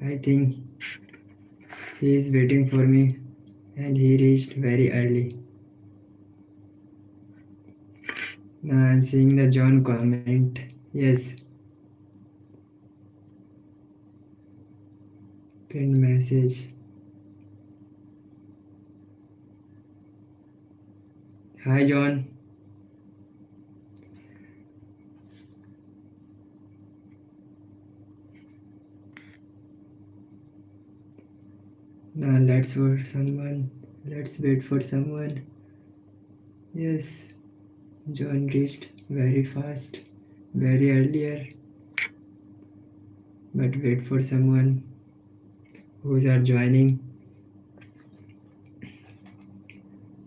I think he is waiting for me and he reached very early. Now I'm seeing the John comment. Yes, pinned message. Hi John. Now let's for someone. Let's wait for someone. Yes, John reached very fast, very earlier. But wait for someone who's are joining.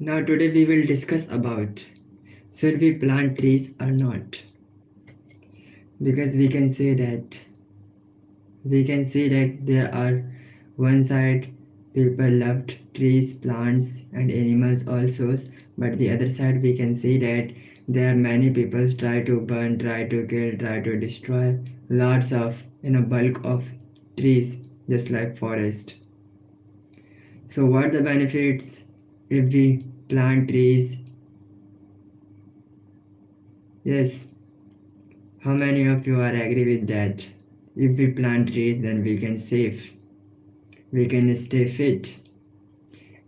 Now today we will discuss about should we plant trees or not, because we can see that there are one side people loved trees, plants and animals also, but the other side we can see that there are many people try to burn, try to kill, try to destroy lots of bulk of trees, just like forest. So what the benefits if we plant trees? Yes, how many of you are agree with that? If we plant trees, then we can save, we can stay fit.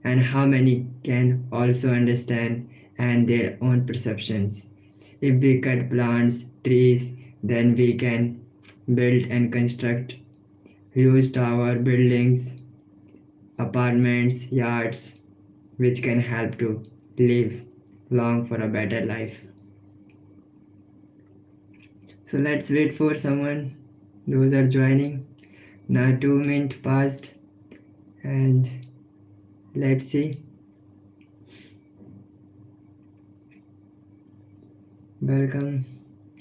And how many can also understand and their own perceptions? If we cut plants, trees, then we can build and construct huge tower buildings, apartments, yards, which can help to live long for a better life. So let's wait for someone. Those are joining. Now 2 minutes passed and let's see. Welcome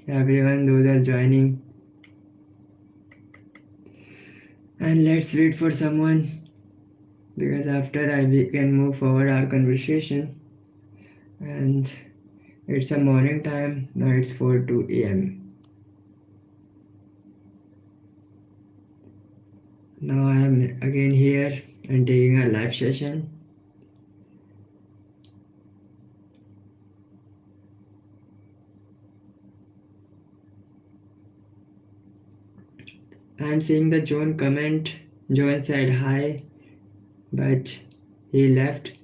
everyone, those are joining. And let's wait for someone, because after we can move forward our conversation. And it's a morning time. Now it's 4:02 a.m. Now I am again here and taking a live session. I am seeing the John comment. John said hi, but he left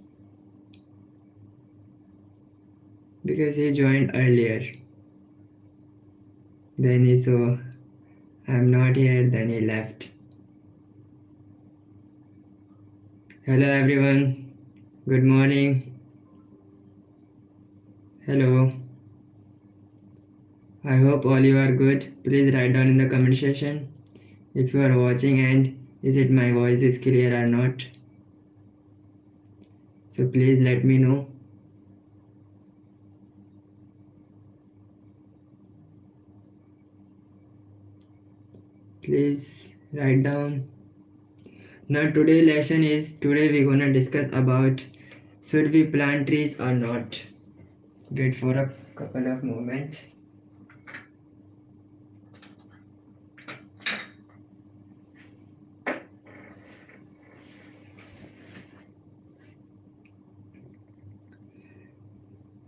because he joined earlier. Then he saw I'm not here, then he left. Hello everyone, good morning. Hello. I hope all you are good. Please write down in the comment section if you are watching and is it my voice is clear or not. So please let me know. Please write down. Now today we're gonna discuss about should we plant trees or not. Wait for a couple of moments.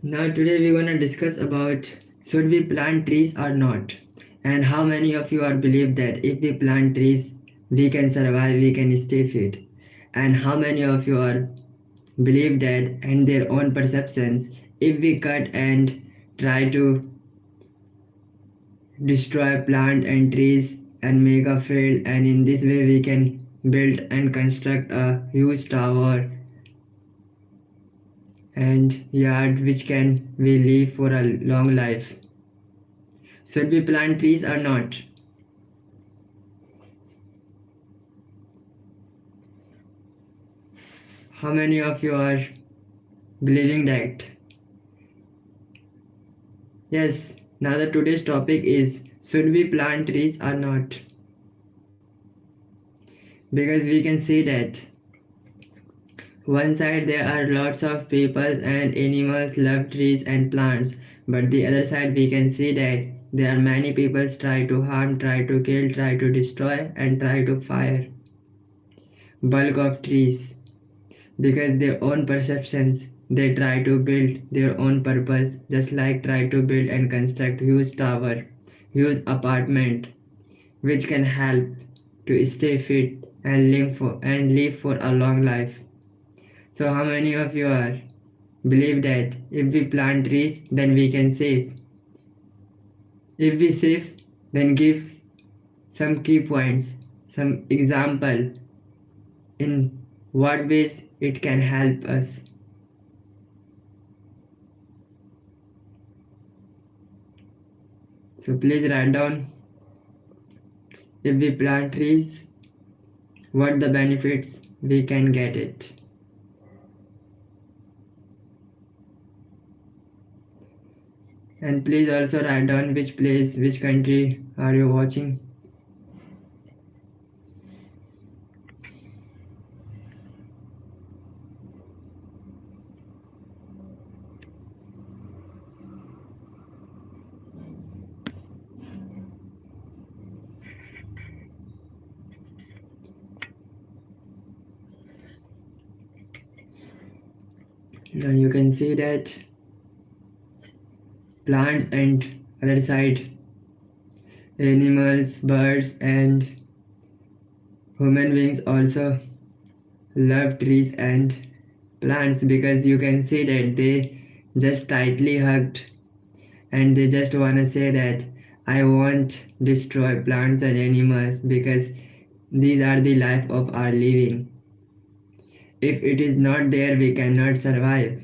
Now today we're gonna discuss about should we plant trees or not, and how many of you are believe that if we plant trees we can survive, we can stay fit, and how many of you are believe that and their own perceptions if we cut and try to destroy plant and trees and make a field, and in this way we can build and construct a huge tower and yard which can we live for a long life. Should we plant trees or not? How many of you are believing that? Yes, now the today's topic is should we plant trees or not? Because we can see that one side there are lots of people and animals love trees and plants, but the other side we can see that there are many people try to harm, try to kill, try to destroy and try to fire. bulk of trees because their own perceptions. They try to build their own purpose, just like try to build and construct huge tower, huge apartment, which can help to stay fit and live for a long life. So how many of you are believe that if we plant trees then we can save? If we save, then give some key points, some example in what ways it can help us. So please write down, if we plant trees, what the benefits we can get it. And please also write down which place, which country are you watching. Now you can see that plants and other side, animals, birds and human beings also love trees and plants because you can see that they just tightly hugged and they just wanna say that I won't destroy plants and animals because these are the life of our living. If it is not there, we cannot survive.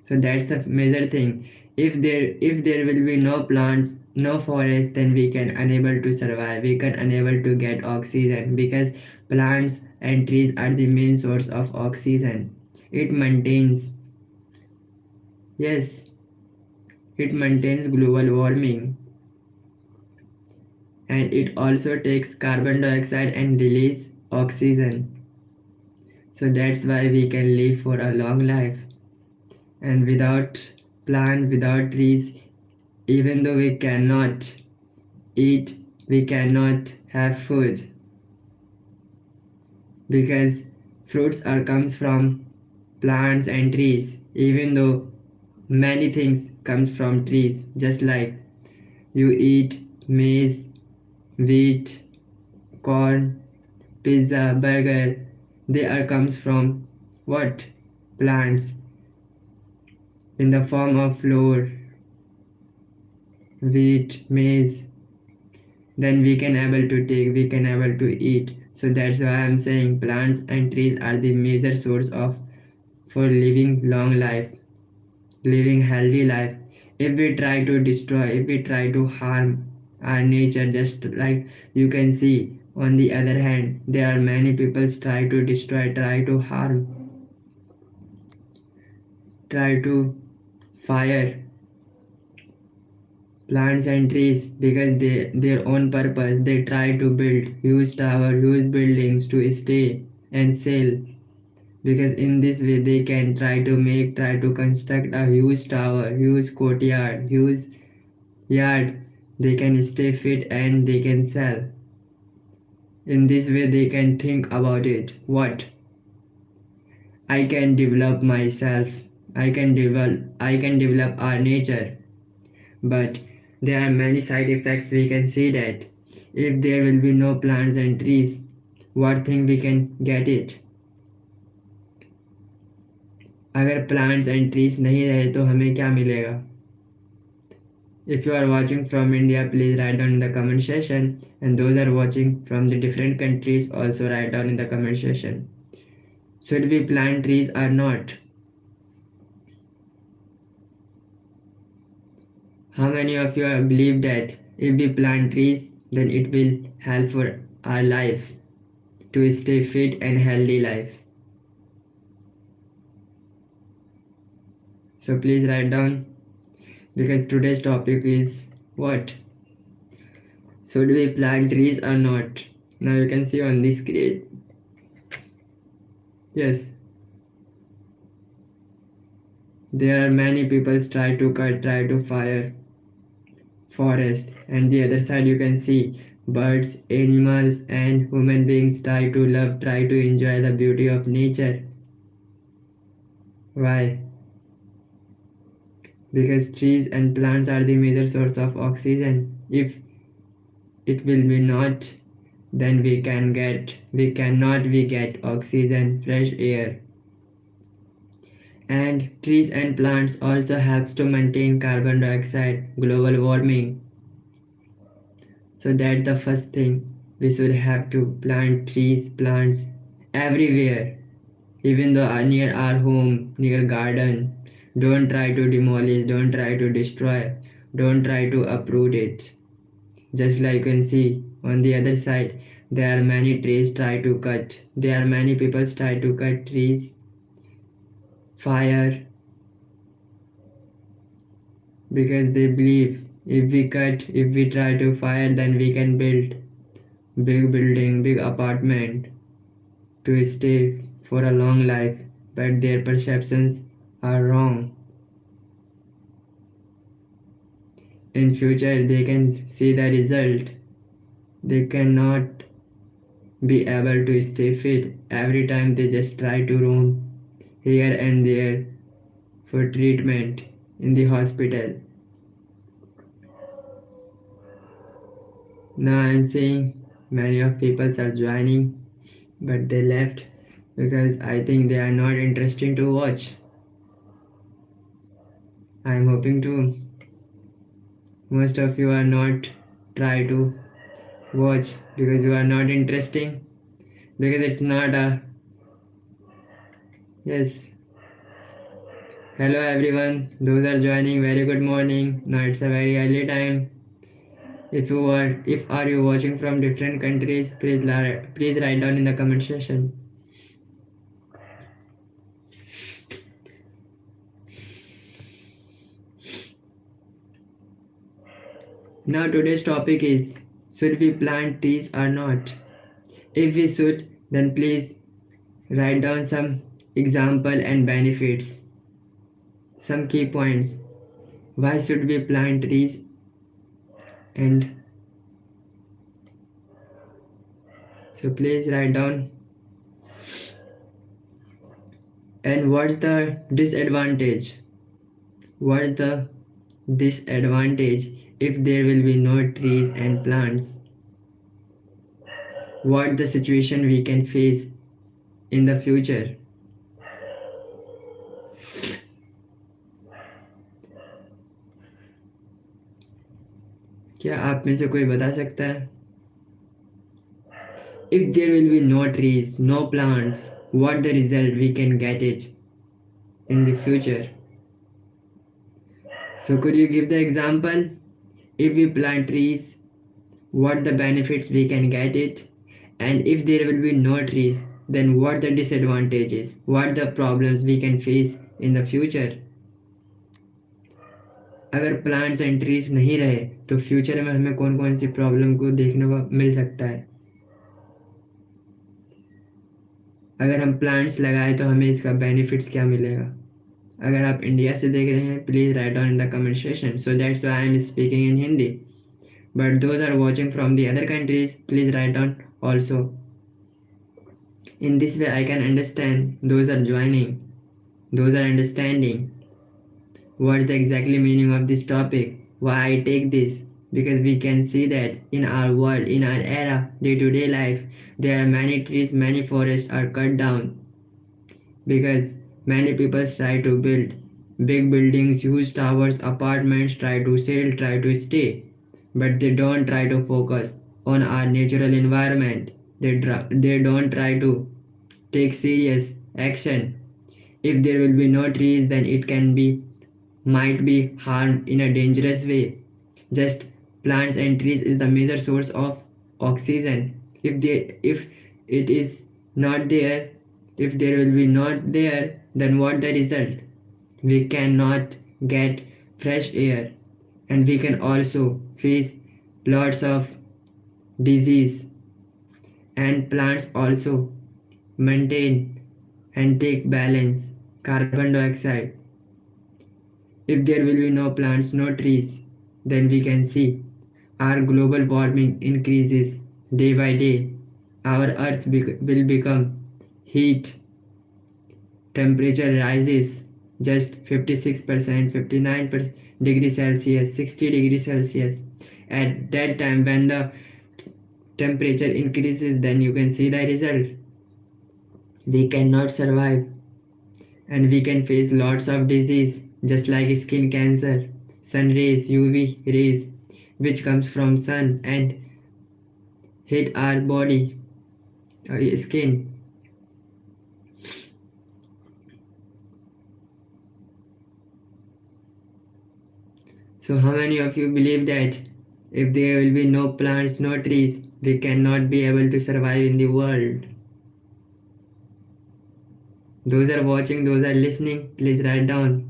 So that's the major thing. If there will be no plants, no forest, then we can unable to survive. We can unable to get oxygen because plants and trees are the main source of oxygen. It maintains, yes, it maintains global warming, and it also takes carbon dioxide and release oxygen. So that's why we can live for a long life. And without plant, without trees, even though we cannot eat, we cannot have food because fruits are comes from plants and trees. Even though many things comes from trees, just like you eat maize, wheat, corn, pizza, burger, they are comes from what? Plants in the form of flour, wheat, maize. Then we can able to take, we can able to eat. So that's why I'm saying plants and trees are the major source of for living long life, living healthy life. If we try to destroy, if we try to harm our nature, just like you can see on the other hand, there are many people try to destroy, try to harm, try to fire plants and trees because their own purpose. They try to build huge tower, huge buildings to stay and sell because in this way they can try to construct a huge tower, huge courtyard, huge yard. They can stay fit and they can sell. In this way they can think about it, what I can develop myself, I can develop our nature. But there are many side effects. We can see that if there will be no plants and trees, what thing we can get it? अगर plants and trees नहीं रहे तो हमें क्या मिलेगा? If you are watching from India, please write down in the comment section, and those are watching from the different countries also write down in the comment section. Should we plant trees or not? How many of you believe that if we plant trees, then it will help for our life to stay fit and healthy life? So please write down because today's topic is what? Should we plant trees or not? Now you can see on this screen. Yes. There are many people try to cut, try to fire forest, and the other side you can see Birds, animals, and human beings try to love, try to enjoy the beauty of nature. Why? Because trees and plants are the major source of oxygen. If it will be not, then we get oxygen, fresh air. And trees and plants also helps to maintain carbon dioxide, global warming. So that's the first thing. We should have to plant trees, plants everywhere. Even though near our home, near garden. Don't try to demolish, don't try to destroy, don't try to uproot it. Just like you can see on the other side, there are many trees try to cut. There are many people try to cut trees, fire, because they believe if we try to fire, then we can build big building, big apartment to stay for a long life. But their perceptions are wrong. In future, they can see the result. They cannot be able to stay fit every time they just try to roam here and there for treatment in the hospital. Now I'm seeing many of people are joining, but they left because I think they are not interesting to watch. I'm hoping to most of you are not try to watch because you are not interesting, because it's not a yes. Hello everyone, those are joining, very good morning. Now it's a very early time. If are you watching from different countries, please write down in the comment section. Now today's topic is, should we plant trees or not? If we should, then please write down some example and benefits, some key points. Why should we plant trees, and so please write down. And what's the disadvantage? What's the disadvantage if there will be no trees and plants? What the situation we can face in the future? क्या आप में से कोई बता सकता है? If there will be no trees, no plants, what the result we can get it in the future? So could you give the example? If we plant trees, what the benefits we can get it? And if there will be no trees, then what the disadvantages, what the problems we can face in the future? अगर plants and trees नहीं रहे तो future में हमें कौन कौन सी problem को देखने को मिल सकता है? अगर हम प्लांट्स लगाए तो हमें इसका बेनिफिट्स क्या मिलेगा? अगर आप इंडिया से देख रहे हैं, please write down in the comment section. So that's why I am speaking in Hindi. But those are watching from the other countries, please write down also. In this way I can understand those are joining, those are understanding what's the exactly meaning of this topic, why I take this, because we can see that in our world, in our era, day-to-day life, there are many trees, many forests are cut down because many people try to build big buildings, huge towers, apartments, try to sell, try to stay, but they don't try to focus on our natural environment. They don't try to take serious action. If there will be no trees, then it might be harmed in a dangerous way. Just plants and trees is the major source of oxygen. If it is not there, if there will be not there, then what the result? We cannot get fresh air, and we can also face lots of disease. And plants also maintain and take balance carbon dioxide. If there will be no plants, no trees, then we can see our global warming increases day by day. Our earth will become heat, temperature rises just 56%, 59% degrees Celsius, 60 degrees Celsius. At that time, when the temperature increases, then you can see the result. We cannot survive, and we can face lots of disease just like skin cancer, sun rays, UV rays, which comes from sun and hit our body, our skin. So how many of you believe that if there will be no plants, no trees, we cannot be able to survive in the world? Those are watching, those are listening, please write down.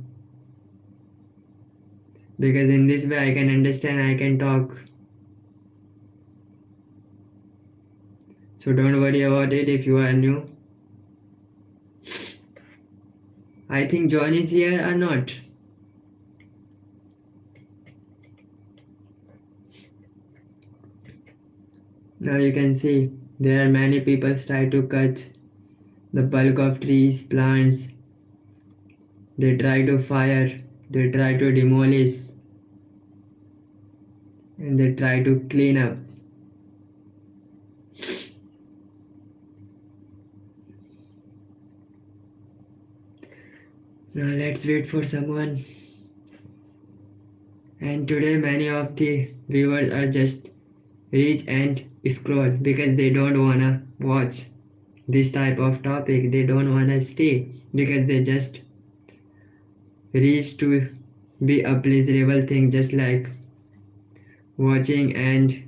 Because in this way I can understand, I can talk. So don't worry about it if you are new. I think John is here or not. Now you can see there are many people try to cut the bulk of trees, plants. They try to fire, they try to demolish, and they try to clean up. Now let's wait for someone. And today many of the viewers are just reach and scroll because they don't wanna watch this type of topic. They don't wanna stay because they just reach to be a pleasurable thing, just like watching and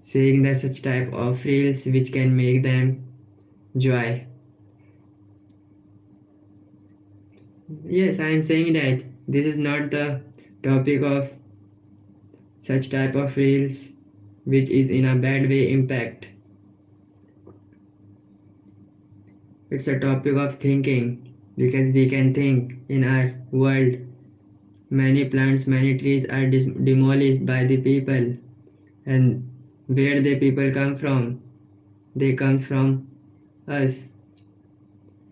seeing the such type of reels which can make them joy. Yes, I am saying that this is not the topic of such type of reels which is in a bad way impact. It's a topic of thinking because we can think in our world. Many plants, many trees are demolished by the people, and where the people come from? They comes from us,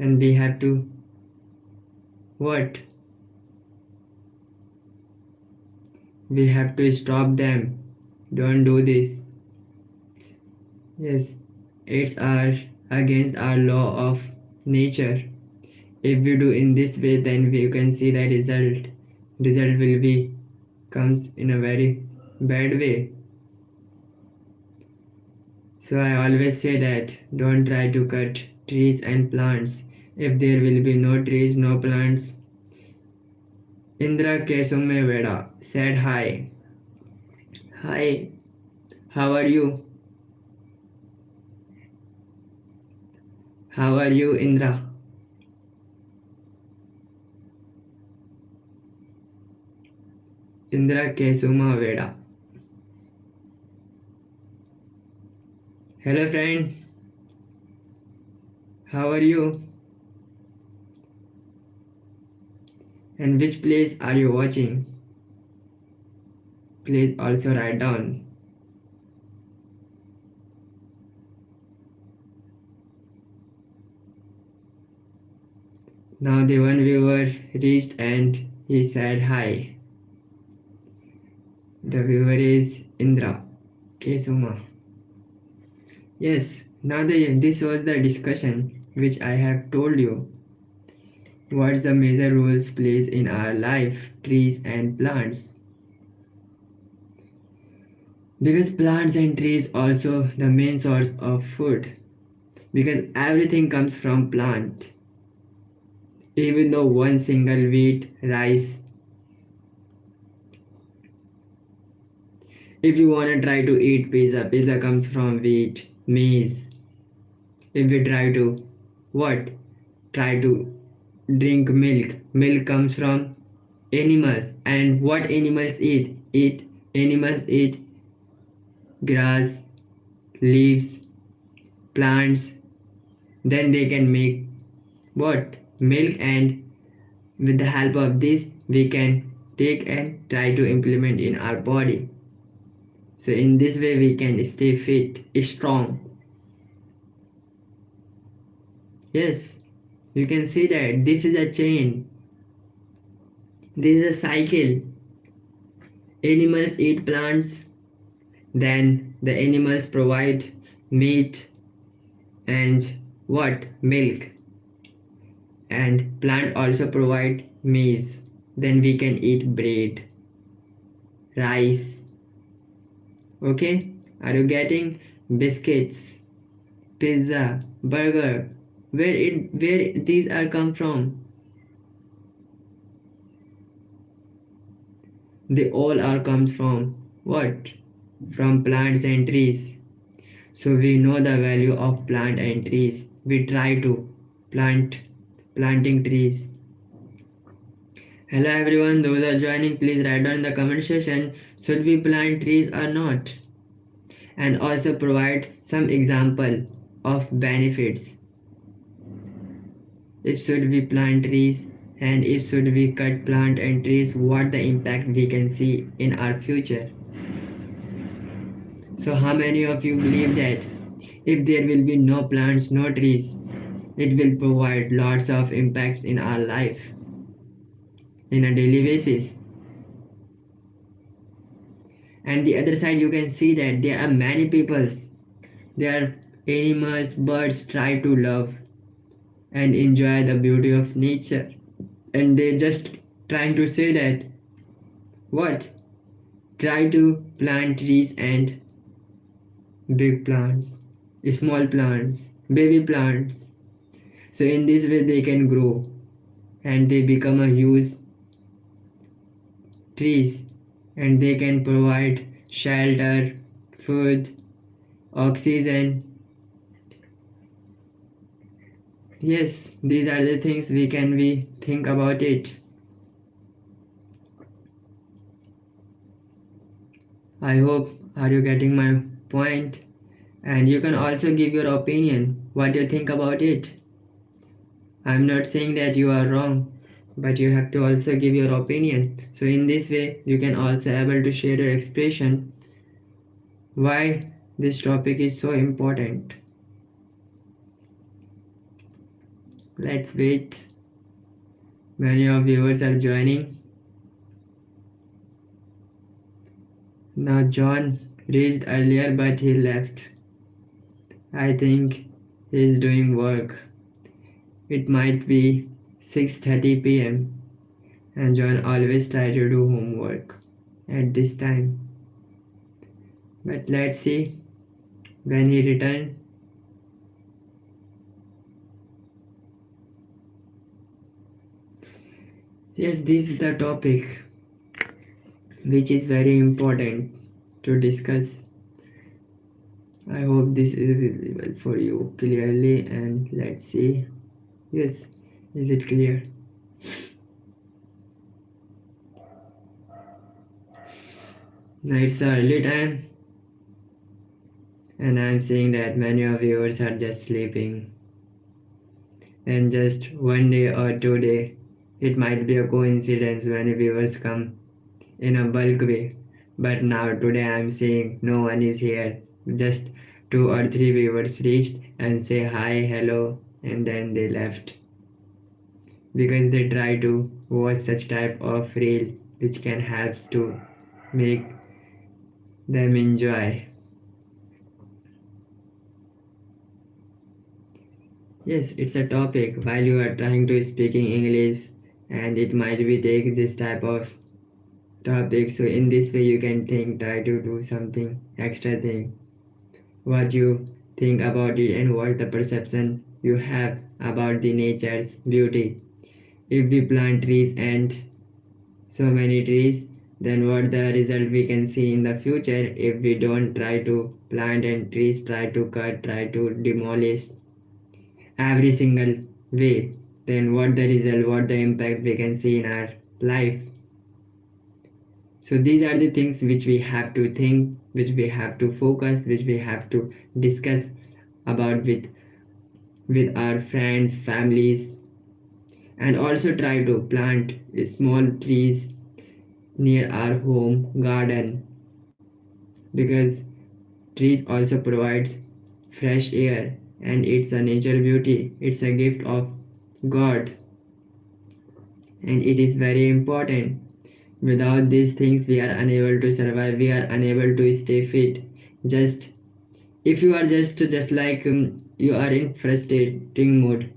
and we have to what? We have to stop them. Don't do this. Yes, it's against our law of nature. If we do in this way, then we can see the result. Result will be comes in a very bad way. So I always say that don't try to cut trees and plants. If there will be no trees, no plants. Indra Kesumeveda said hi. Hi, how are you? How are you, Indra? Indra Kesumeveda. Hello friend. How are you? And which place are you watching? Please also write down. Now the one viewer reached and he said hi. The viewer is Indra Kesuma. Yes, now this was the discussion which I have told you. What's the major roles plays in our life, trees and plants? Because plants and trees also the main source of food. Because everything comes from plant. Even though one single wheat, rice. If you wanna try to eat pizza, pizza comes from wheat, maize. If we try to what? Try to drink milk. Milk comes from animals. And what animals eat? Animals eat grass, leaves, plants. Then they can make what? Milk, and with the help of this we can take and try to implement in our body. So in this way we can stay fit, strong. Yes, you can see that this is a chain, this is a cycle. Animals eat plants, then the animals provide meat and what? Milk. And plant also provide maize. Then we can eat bread, rice. Okay? Are you getting? Biscuits, pizza, burger. Where these are come from? They all are comes from what? From plants and trees. So we know the value of plant and trees. We try to planting trees. Hello everyone, those are joining, please write down in the comment section, should we plant trees or not? And also provide some example of benefits. If should we plant trees and if should we cut plant and trees, what the impact we can see in our future. So how many of you believe that if there will be no plants, no trees, it will provide lots of impacts in our life in a daily basis? And the other side you can see that there are many peoples, there are animals, birds try to love and enjoy the beauty of nature, and they just trying to say that what, try to plant trees and big plants, small plants, baby plants, so in this way they can grow and they become a huge trees, and they can provide shelter, food, oxygen. Yes, these are the things we think about it. I hope are you getting my point, and you can also give your opinion what you think about it. I'm not saying that you are wrong, but you have to also give your opinion. So in this way you can also able to share your expression why this topic is so important. Let's wait. Many of viewers are joining. Now John reached earlier but he left. I think he is doing work. It might be 6:30 p.m. and John always try to do homework at this time. But let's see when he return. Yes, this is the topic which is very important to discuss. I hope this is visible for you clearly, and let's see. Yes, is it clear? Now it's early time and I'm seeing that many of viewers are just sleeping, and just one day or 2 day it might be a coincidence when viewers come in a bulk way, but now today I'm seeing no one is here, just 2 or 3 viewers reached and say hi, hello, and then they left because they try to watch such type of reel which can help to make them enjoy. Yes, it's a topic while you are trying to speaking English, and it might be take this type of topic, so in this way you can think, try to do something extra thing, what you think about it and what the perception you have about the nature's beauty. If we plant trees and so many trees, then what the result we can see in the future. If we don't try to plant and trees, try to cut, try to demolish every single way, then what the result, what the impact we can see in our life. So these are the things which we have to think, which we have to focus, which we have to discuss about with our friends, families, and also try to plant small trees near our home garden. because trees also provides fresh air, and it's a nature beauty. It's a gift of God, and it is very important. Without these things, we are unable to survive. We are unable to stay fit. Just if you are just like you are in frustrating mode,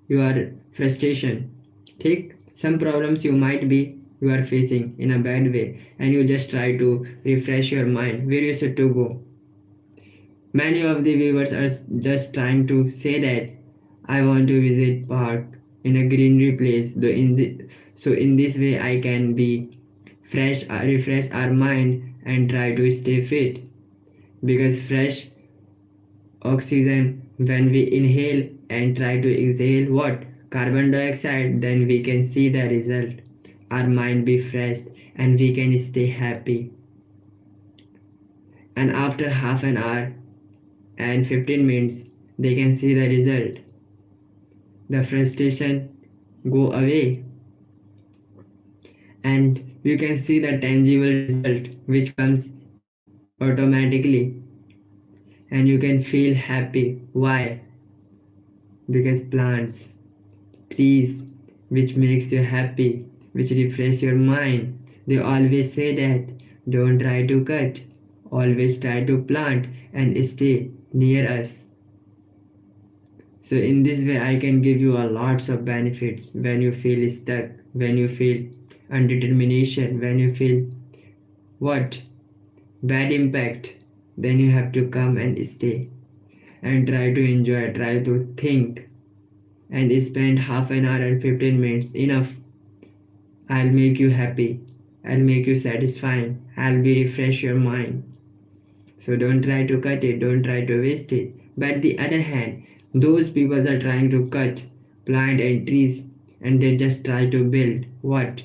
you are frustration. Take some problems you are facing in a bad way, and you just try to refresh your mind. Where you should to go? Many of the viewers are just trying to say that I want to visit park in a greenery place. So in this way I can be fresh, refresh our mind and try to stay fit. Because fresh oxygen, when we inhale and try to exhale what? Carbon dioxide, then we can see the result. Our mind be fresh and we can stay happy. And after half an hour and 15 minutes, they can see the result. The frustration go away, and you can see the tangible result which comes automatically, and you can feel happy. Why? Because plants, trees, which makes you happy, which refresh your mind. They always say that don't try to cut, always try to plant and stay near us. So in this way I can give you a lots of benefits. When you feel stuck, when you feel undetermination, when you feel what? Bad impact, then you have to come and stay and try to enjoy, try to think and spend half an hour and 15 minutes. Enough. I'll make you happy. I'll make you satisfying. I'll be refresh your mind. So don't try to cut it, don't try to waste it. But the other hand, those people are trying to cut plant and trees, and they just try to build what?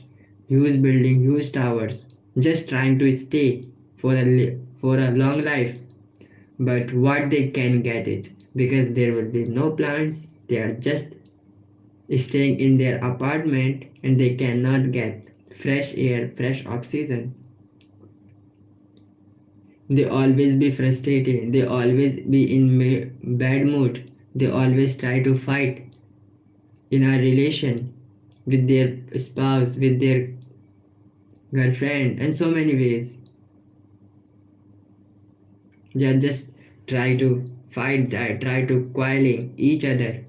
Huge building, huge towers, just trying to stay for a long life. But what they can get it, because there will be no plants, they are just staying in their apartment and they cannot get fresh air, fresh oxygen. They always be frustrated, they always be in bad mood, they always try to fight in a relation with their spouse, with their girlfriend, and so many ways. They are just try to fight that, try to quarreling each other,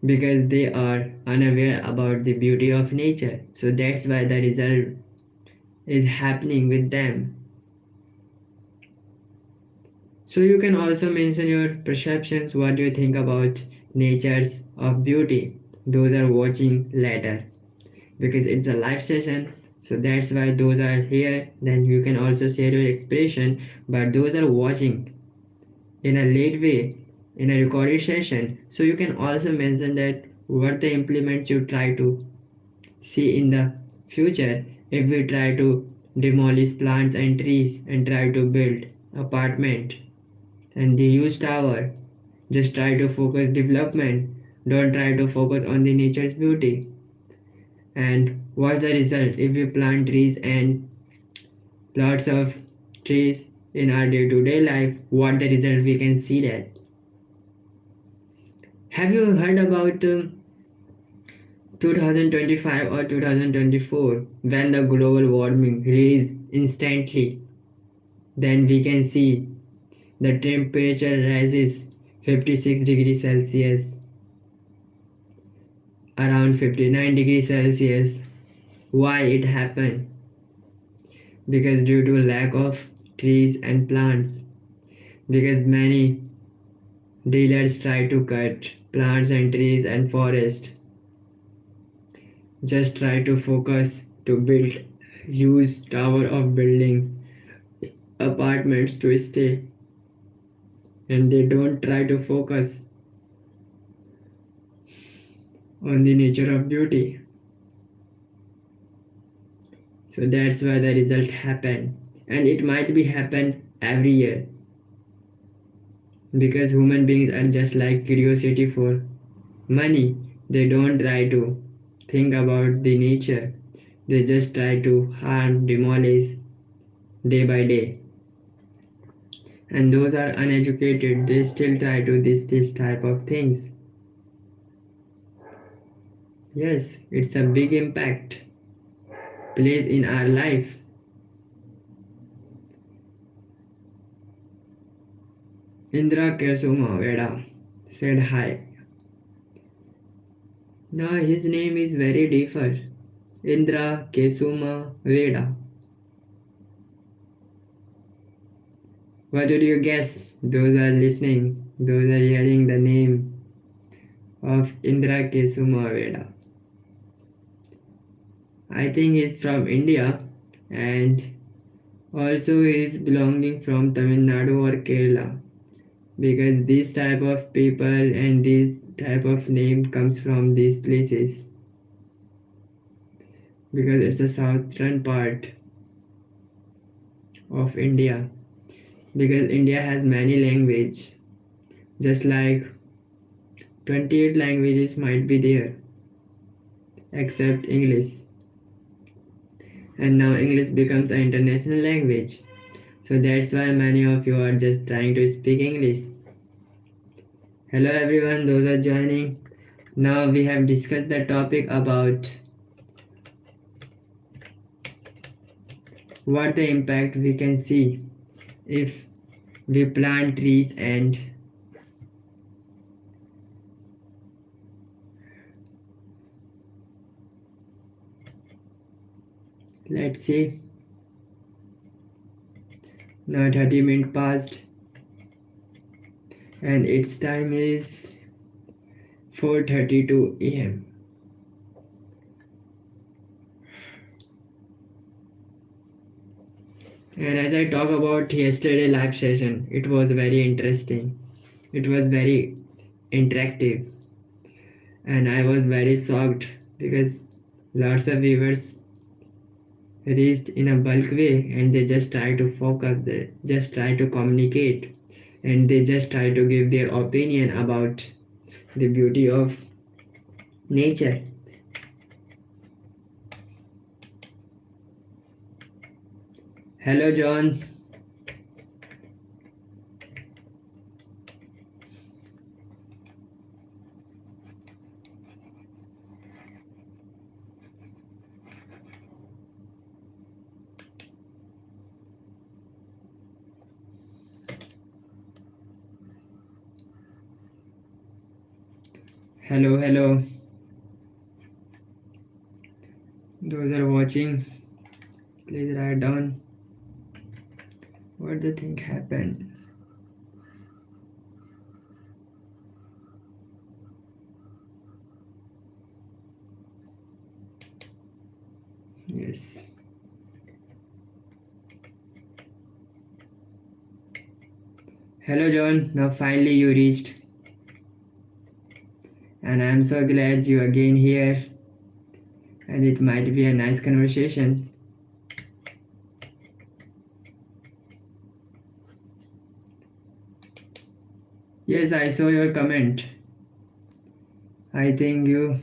because they are unaware about the beauty of nature. So that's why the result is happening with them. So you can also mention your perceptions, what do you think about natures of beauty. Those are watching later, because it's a live session, so that's why those are here. Then you can also share your expression, but those are watching in a late way in a recorded session. So you can also mention that what the implements you try to see in the future. If we try to demolish plants and trees and try to build apartment and the huge tower, just try to focus development, don't try to focus on the nature's beauty. And what's the result if we plant trees and lots of trees in our day-to-day life? What the result we can see that. Have you heard about 2025 or 2024, when the global warming raised instantly? Then we can see the temperature rises 56 degrees Celsius, around 59 degrees Celsius. Why it happened? Because due to lack of trees and plants, because many dealers try to cut plants and trees and forest, just try to focus to build huge tower of buildings, apartments to stay, and they don't try to focus on the nature of beauty. So that's why the result happened, and it might be happen every year, because human beings are just like curiosity for money. They don't try to think about the nature, they just try to harm, demolish, day by day. And those are uneducated, they still try to this type of things. Yes, it's a big impact plays in our life. Indra Kesuma Veda said hi. Now his name is very different. Indra Kesuma Veda. What would you guess? Those are listening. Those are hearing the name of Indra Kesuma Veda. I think he's from India and also he's belonging from Tamil Nadu or Kerala, because this type of people and this type of name comes from these places, because it's a southern part of India, because India has many language, just like 28 languages might be there except English, and now English becomes an international language, so that's why many of you are just trying to speak English. Hello everyone, those are joining. Now we have discussed the topic about what the impact we can see if we plant trees, and let's see. Now 30 minutes passed and its time is 4:32 a.m. And as I talk about yesterday live session, it was very interesting. It was very interactive, and I was very shocked because lots of viewers reached in a bulk way, and they just try to focus, they just try to communicate, and they just try to give their opinion about the beauty of nature. Hello John. Hello, hello. Those are watching, please write down what the thing happened. Yes. Hello John, now finally you reached, and I'm so glad you again here, and it might be a nice conversation. Yes, I saw your comment. I think you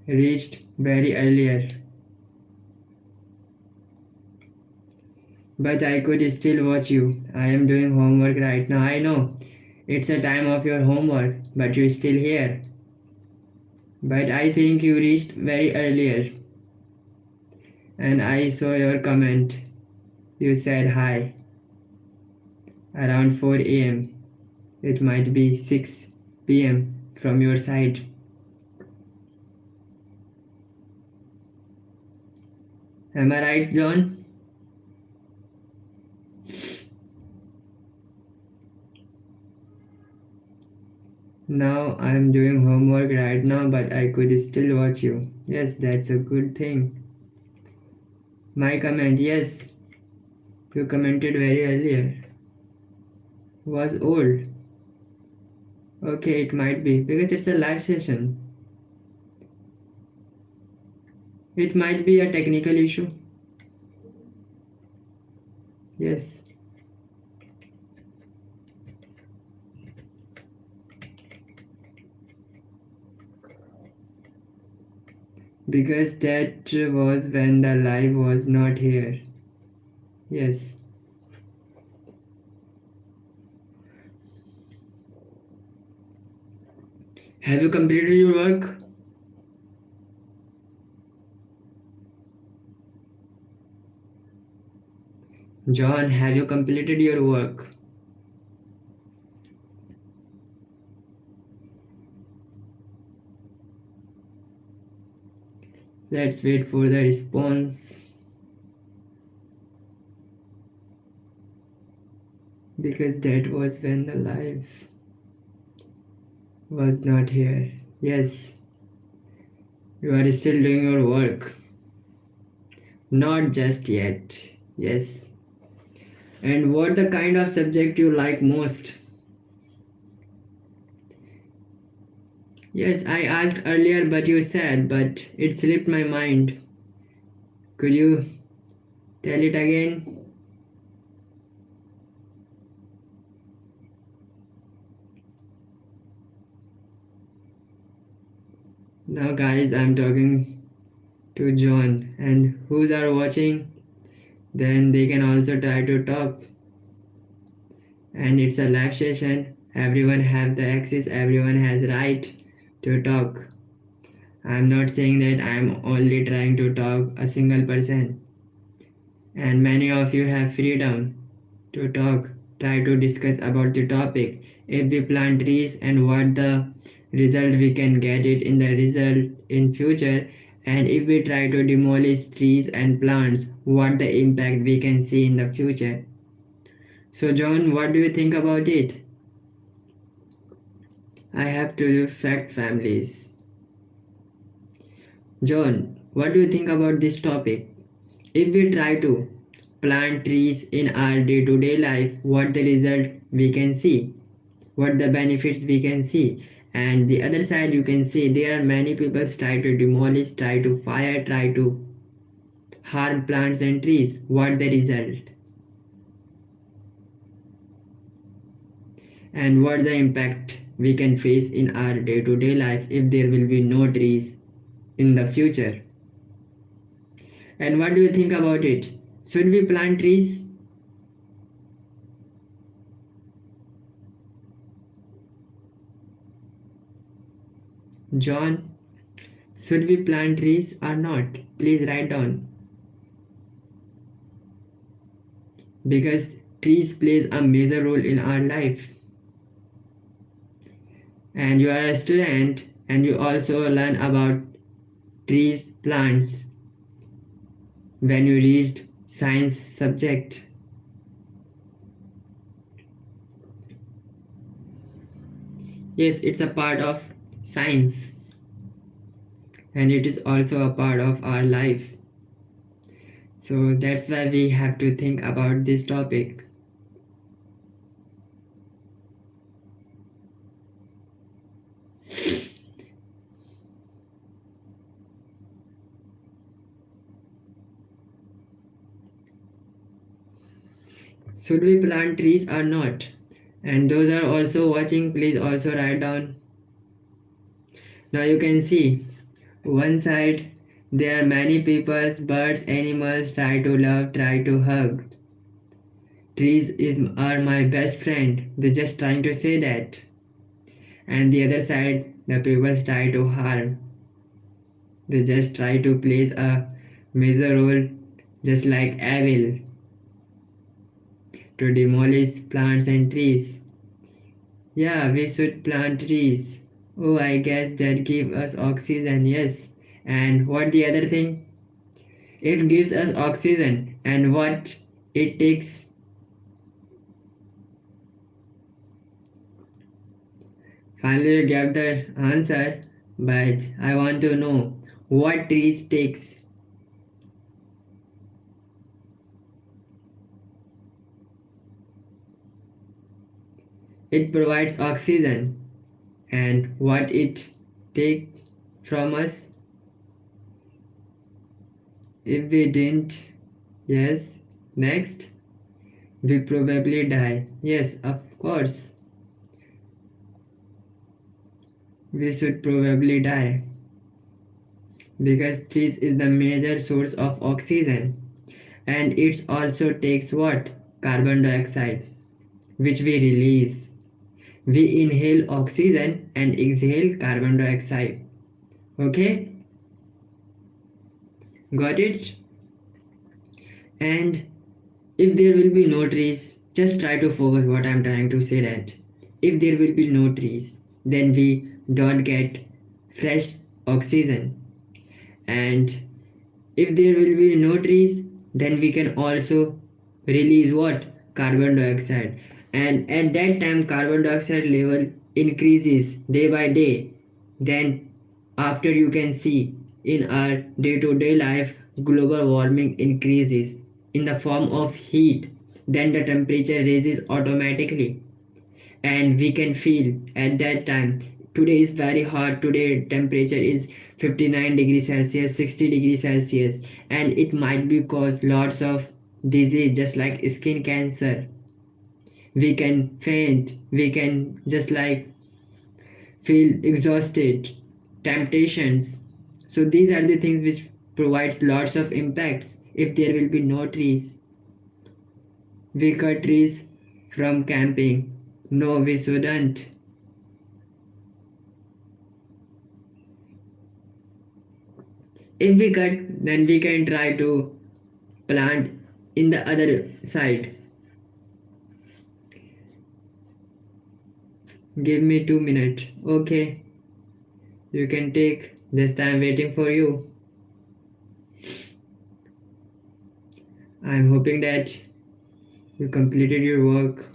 reached very earlier, but I could still watch you. I am doing homework right now. I know it's a time of your homework, but you're still here. But I think you reached very earlier, and I saw your comment. You said hi around 4 a.m. It might be 6 p.m. from your side. Am I right, John? Now I'm doing homework right now, but I could still watch you. Yes, that's a good thing. My comment, yes, you commented very earlier, was old. Okay, it might be because it's a live session. It might be a technical issue. Yes. Because that was when the live was not here. Yes. Have you completed your work? John, have you completed your work? Let's wait for the response. Because that was when the life was not here. Yes, you are still doing your work. Not just yet. Yes. And what the kind of subject you like most? Yes, I asked earlier, but you said, but it slipped my mind. Could you tell it again? Now, guys, I'm talking to John, and who's are watching, then they can also try to talk. And it's a live session. Everyone have the access. Everyone has right to talk. I'm not saying that I'm only trying to talk a single person. And many of you have freedom to talk, try to discuss about the topic. If we plant trees and what the result we can get it in the result in future, and if we try to demolish trees and plants, what the impact we can see in the future. So John, what do you think about it? I have to affect families. John, what do you think about this topic? If we try to plant trees in our day-to-day life, what the result we can see, what the benefits we can see. And the other side you can see there are many people try to demolish, try to fire, try to harm plants and trees. What the result? And what the impact we can face in our day-to-day life if there will be no trees in the future. And what do you think about it? Should we plant trees? John, should we plant trees or not? Please write down. Because trees plays a major role in our life. And you are a student and you also learn about trees, plants when you reached science subject. Yes, it's a part of science and it is also a part of our life. So that's why we have to think about this topic. Should we plant trees or not? And those are also watching, please also write down. Now you can see one side there are many people, birds, animals try to love, try to hug. Trees are my best friend. They're just trying to say that. And the other side, the people try to harm. They just try to place a major role, just like evil, to demolish plants and trees. Yeah, we should plant trees. Oh, I guess that give us oxygen, yes. And what the other thing? It gives us oxygen. And what it takes? Finally, you gave the answer, but I want to know what trees takes. It provides oxygen, and what it take from us if we didn't. Yes, next, we probably die. Yes, of course, we should probably die because trees is the major source of oxygen, and it also takes what? Carbon dioxide, which we release. We inhale oxygen and exhale carbon dioxide. Okay? Got it? And if there will be no trees, just try to focus what I'm trying to say, that if there will be no trees, then we don't get fresh oxygen. And if there will be no trees, then we can also release what? Carbon dioxide. And at that time carbon dioxide level increases day by day. Then after, you can see in our day-to-day life, global warming increases in the form of heat. Then the temperature rises automatically, and we can feel at that time, today is very hot, today temperature is 59 degrees celsius, 60 degrees celsius, and it might be cause lots of disease just like skin cancer. We can faint, we can just like feel exhausted, temptations. So these are the things which provides lots of impacts. If there will be no trees, we cut trees from camping. No, we shouldn't. If we cut, then we can try to plant in the other side. Give me 2 minutes. Okay, you can take, just I'm waiting for you. I'm hoping that you completed your work.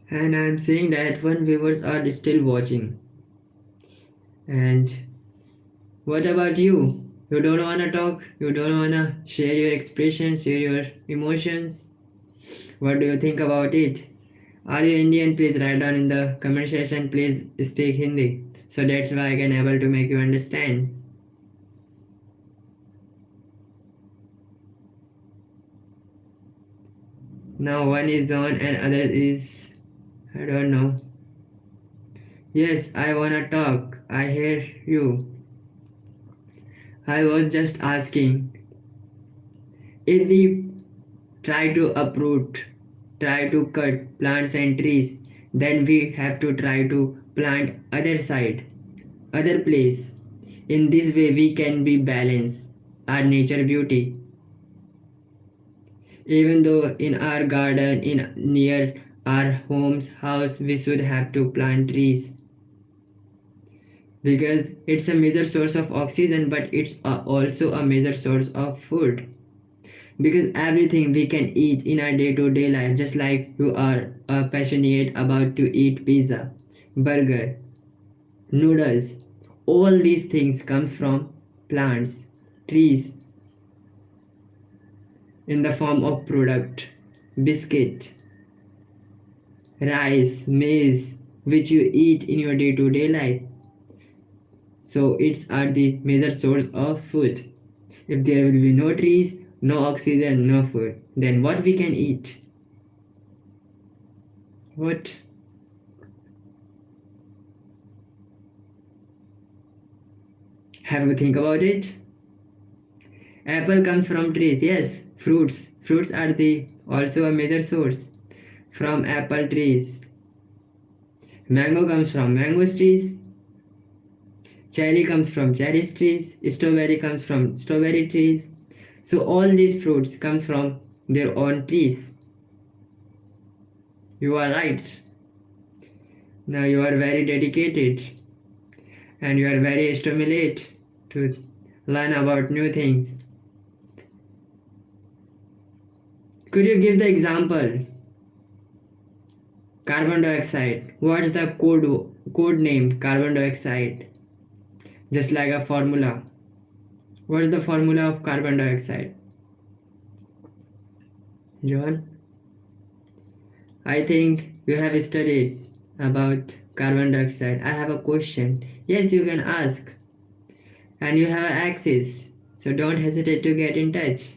And I'm seeing that one viewers are still watching. And what about you? You don't wanna talk? You don't wanna share your expressions, share your emotions? What do you think about it? Are you Indian? Please write down in the comment section. Please speak Hindi. So that's why I can able to make you understand. Now one is on and other is, I don't know. Yes, I wanna talk. I hear you. I was just asking, if we try to uproot, try to cut plants and trees, then we have to try to plant other side, other place. In this way we can be balance our nature beauty. Even though in our garden, in near our homes, house, we should have to plant trees, because it's a major source of oxygen, but it's also a major source of food. Because everything we can eat in our day-to-day life, just like you are passionate about to eat pizza, burger, noodles, all these things comes from plants, trees, in the form of product, biscuit, rice, maize, which you eat in your day-to-day life. So it's are the major source of food. If there will be no trees, no oxygen, no food, then what we can eat? What? Have you think about it? Apple comes from trees. Yes, fruits are the also a major source from apple trees. Mango comes from mango trees. Cherry comes from cherry trees. Strawberry comes from strawberry trees. So all these fruits comes from their own trees. You are right. Now you are very dedicated and you are very stimulated to learn about new things. Could you give the example? Carbon dioxide. What's the code name? Carbon dioxide. Just like a formula. What's the formula of carbon dioxide? John? I think you have studied about carbon dioxide. I have a question. Yes, you can ask. And you have access. So don't hesitate to get in touch.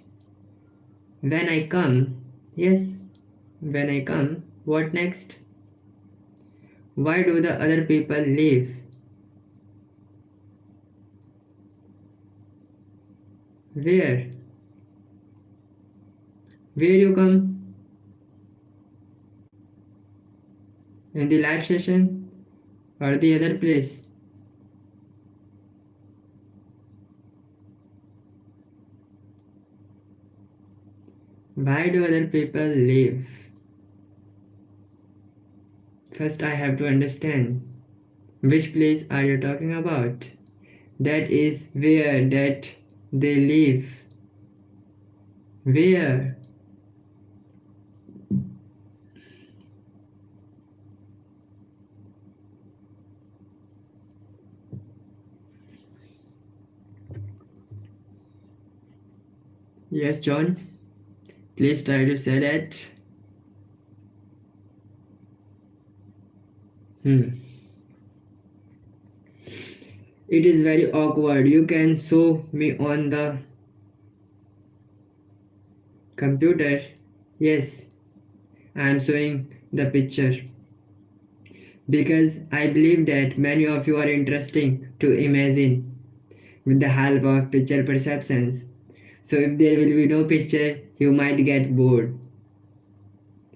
When I come, yes, when I come, what next? Why do the other people leave? Where? Where you come? In the live session or the other place? Why do other people leave? First I have to understand which place are you talking about? That is where that they live. Where? Yes, John. Please try to say that. It is very awkward. You can show me on the computer. Yes, I am showing the picture because I believe that many of you are interesting to imagine with the help of picture perceptions. So if there will be no picture, you might get bored.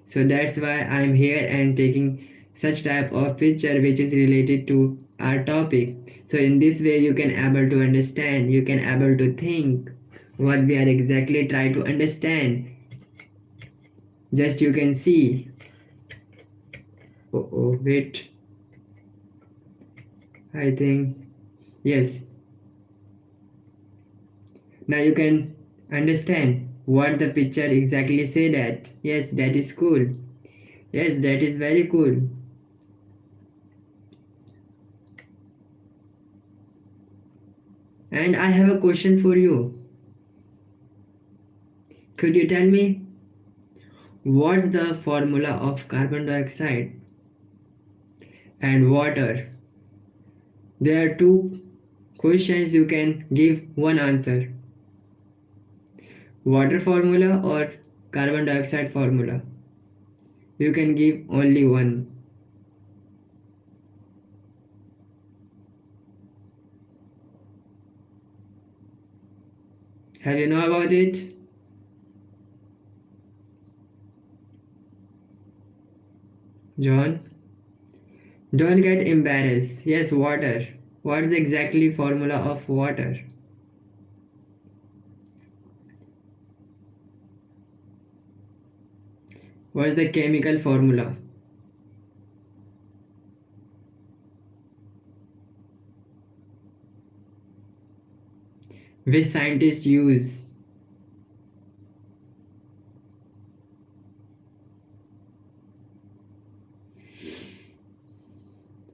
So that's why I'm here and taking such type of picture which is related to our topic. So in this way you can able to understand, you can able to think what we are exactly trying to understand. Just you can see. Oh, wait. I think yes. Now you can understand what the picture exactly say that. Yes, that is cool. Yes, that is very cool. And I have a question for you. Could you tell me what's the formula of carbon dioxide and water? There are two questions you can give one answer. Water formula or carbon dioxide formula? You can give only one. Have you know about it? John? Don't get embarrassed. Yes, water. What's the exactly formula of water? What's the chemical formula? Which scientists use?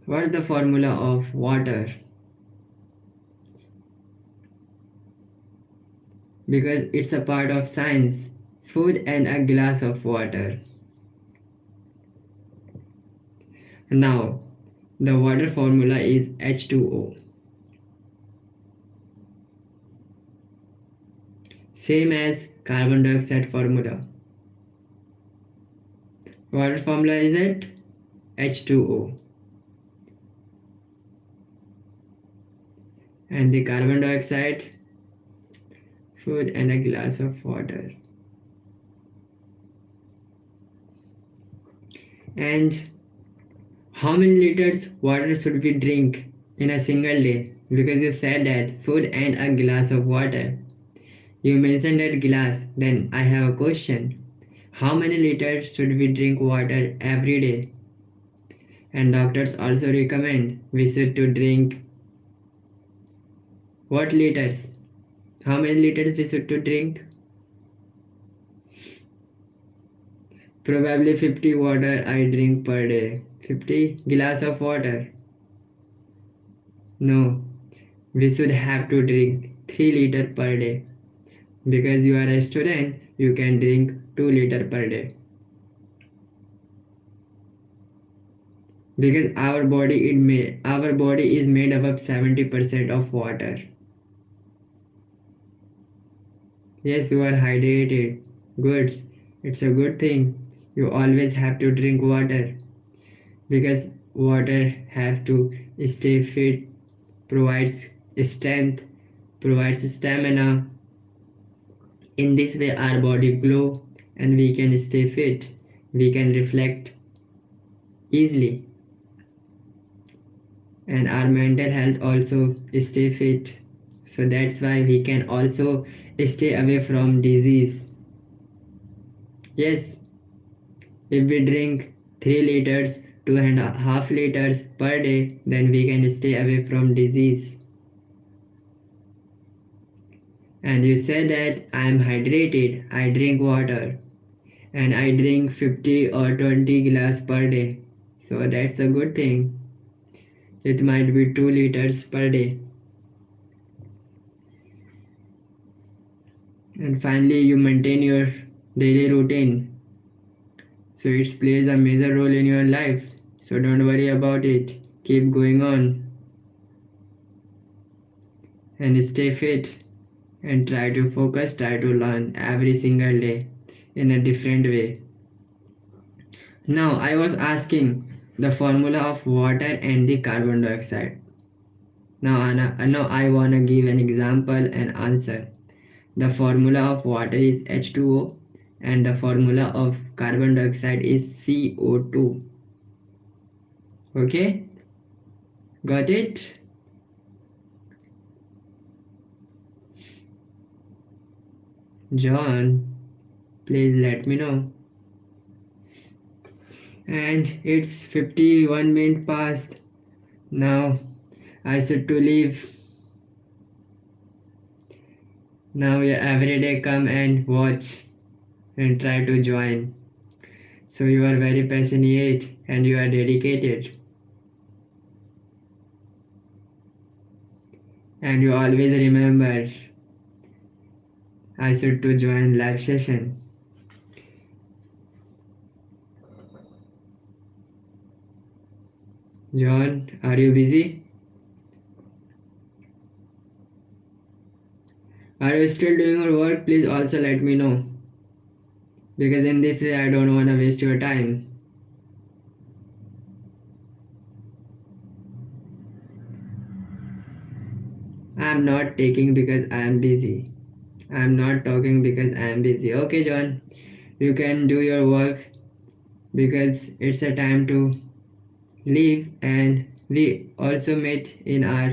What's the formula of water? Because it's a part of science. Food and a glass of water. Now, the water formula is H2O. Same as carbon dioxide formula. Water formula is it H2O. And the carbon dioxide, food and a glass of water. And how many liters water should we drink in a single day? Because you said that food and a glass of water. You mentioned that glass. Then I have a question. How many liters should we drink water every day? And doctors also recommend we should to drink what liters? How many liters we should to drink? Probably 50 water I drink per day. 50 glass of water. No, we should have to drink 3 liter per day. Because you are a student, you can drink 2 liter per day. Because our body is made up of 70% of water. Yes, you are hydrated. Good. It's a good thing. You always have to drink water. Because water have to stay fit, provides strength, provides stamina. In this way our body glow and we can stay fit. We can reflect easily and our mental health also stay fit. So that's why we can also stay away from disease. Yes, if we drink 3 liters, 2.5 liters per day, then we can stay away from disease. And you say that I am hydrated, I drink water, and I drink 50 or 20 glass per day. So that's a good thing. It might be 2 liters per day. And finally, you maintain your daily routine. So it plays a major role in your life. So don't worry about it. Keep going on. And stay fit. And try to focus, try to learn every single day in a different way. Now I was asking the formula of water and the carbon dioxide. Now I wanna give an example and answer. The formula of water is H2O and the formula of carbon dioxide is CO2. Okay? Got it? John, please let me know. And it's 51 minutes past. Now I should to leave. Now you every day come and watch and try to join. So you are very passionate and you are dedicated. And you always remember I should to join live session. John, are you busy? Are you still doing your work? Please also let me know. Because in this way I don't want to waste your time. I am not taking because I am busy. I am not talking because I am busy. Okay, John, you can do your work because it's a time to leave and we also meet in our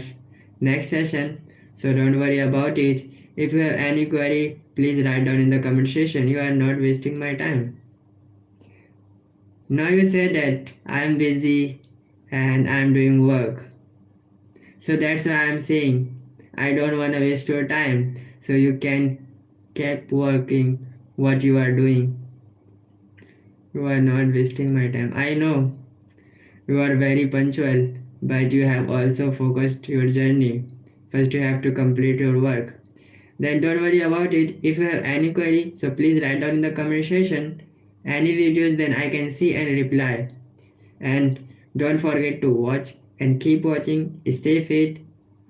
next session. So don't worry about it. If you have any query, please write down in the comment section. You are not wasting my time. Now you say that I am busy and I am doing work. So that's why I am saying I don't want to waste your time. So you can keep working what you are doing. You are not wasting my time. I know you are very punctual, but you have also focused your journey. First you have to complete your work. Then don't worry about it. If you have any query, so please write down in the comment section any videos, then I can see and reply. And don't forget to watch and keep watching. Stay fit.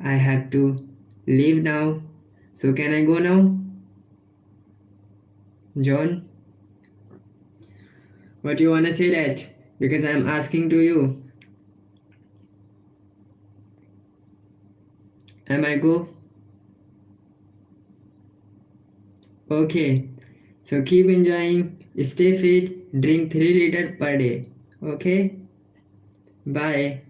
I have to leave now. So can I go now? John? What you wanna say that? Because I'm asking to you. Am I go? Okay. So keep enjoying. Stay fit. Drink 3 liters per day. Okay? Bye.